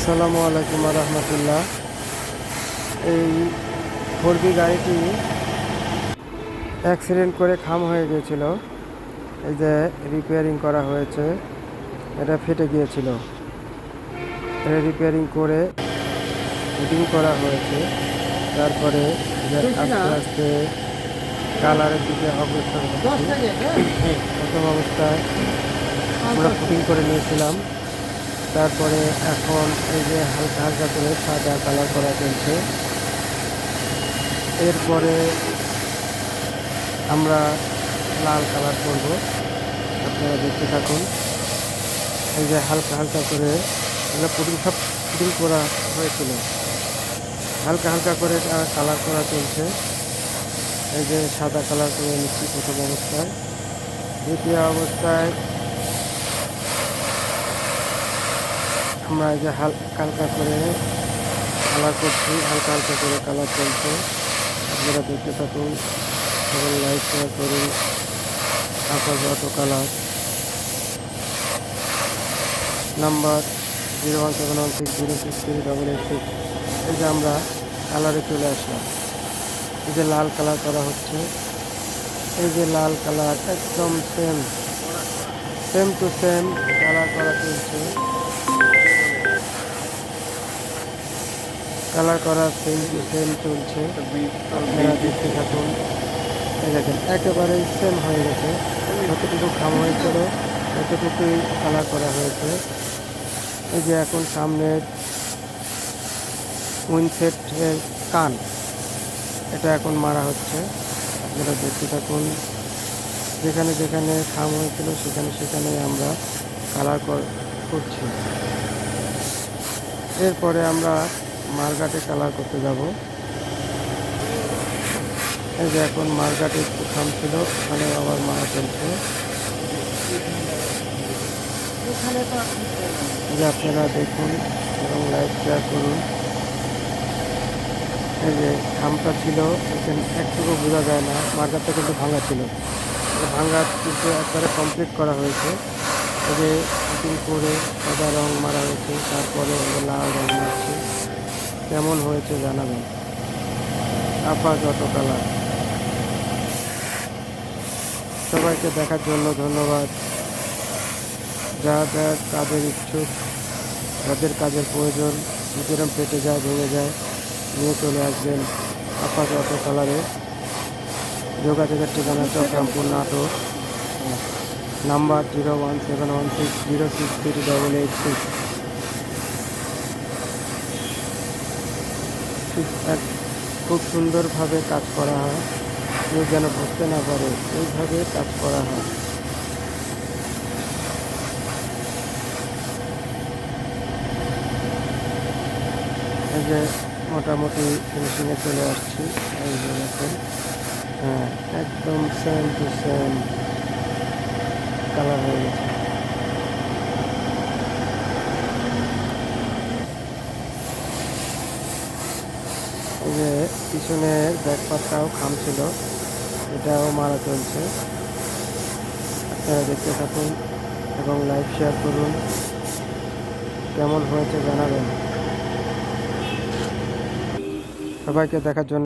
আসসালামু আলাইকুম রহমতুল্লাহ। এই 4B গাড়িটি অ্যাক্সিডেন্ট করে খাম হয়ে গিয়েছিল। এই যে রিপেয়ারিং করা হয়েছে, এটা ফেটে গিয়েছিল। এটা রিপেয়ারিং করে ফিটিং করা হয়েছে। তারপরে আস্তে আস্তে কালারের দিকে অগ্রসর হচ্ছে। প্রথম অবস্থায় আমরা ফিটিং করে নিয়েছিলাম, তারপরে এখন এই যে হালকা হালকা করে সাদা কালার করা চলছে। এরপরে আমরা লাল কালার করব, আপনারা দেখতে থাকুন। এই যে হালকা হালকা করে এগুলো সব ফিটিং করা হয়েছিল, হালকা হালকা করে কালার করা চলছে। এই যে সাদা কালার করে নিচ্ছি প্রথম অবস্থায়। দ্বিতীয় অবস্থায় আমরা এই যে হালকা হালকা করে কালার করছি, হালকা হালকা করে কালার চলছে। আপনারা দেখতে থাকুন এবং লাইক শেয়ার করুন। আকাশ অটো কালার নাম্বার 01716063886। এই যে আমরা কালারে চলে আসলাম। এই যে লাল কালার করা হচ্ছে। এই যে লাল কালার একদম সেম টু সেম কালার করা চলছে। কালার করা সেম টু সেম চলছে। আপনারা দেখতে থাকুন। এই দেখেন একেবারে সেম হয়ে গেছে। যতটুকু খাম হয়েছিল ততটুকুই কালার করা হয়েছে। এই যে এখন সামনের উইন্ডসেটের কান, এটা এখন মারা হচ্ছে। আপনারা দেখতে থাকুন। যেখানে যেখানে খাম হয়েছিল সেখানে সেখানে আমরা কালার করছি। এরপরে আমরা মার্গাটে কালার করতে যাব। এই যে এখন মার্গাটে একটু খাম ছিল, ওখানে আবার মারা চলছে। যে আপনারা দেখুন এবং লাইক শেয়ার করুন। এই যে খামটা ছিল এখানে একটুকু বোঝা যায় না, মার্গারটা কিন্তু ভাঙা ছিল। ভাঙা কিন্তু একবারে কমপ্লিট করা হয়েছে। এই যে ফিটিং করে সাদা রং মারা হয়েছে, তারপরে লাল রং মারছে। কেমন হয়েছে জানাবেন। আকাশ অটো কালার। সবাইকে দেখার জন্য ধন্যবাদ। যারা কাজের ইচ্ছুক, যাদের কাজের প্রয়োজন, যেরকম পেটে যায় ভেঙে যায়, নিয়ে চলে আসবেন আকাশ অটো কালারে। যোগাযোগের ঠিকানা চট্টগ্রামপুর নাটোর। নাম্বার 01716063886। খুব সুন্দরভাবে কাজ করা হয়, কেউ যেন বুঝতে না পারে এইভাবে কাজ করা হয়। এই যে মোটামুটি ফিনিশিংয়ে চলে আসছি। এই যে দেখেন, হ্যাঁ একদম সেম টু সেম কালার হয়ে গেছে। এই যে পিছনের ব্যাকপার্টটাও খাম ছিল, এটাও মারা চলছে। আপনারা দেখতে থাকুন এবং লাইক শেয়ার করুন। কেমন হয়েছে জানাবেন। সবাইকে দেখার জন্য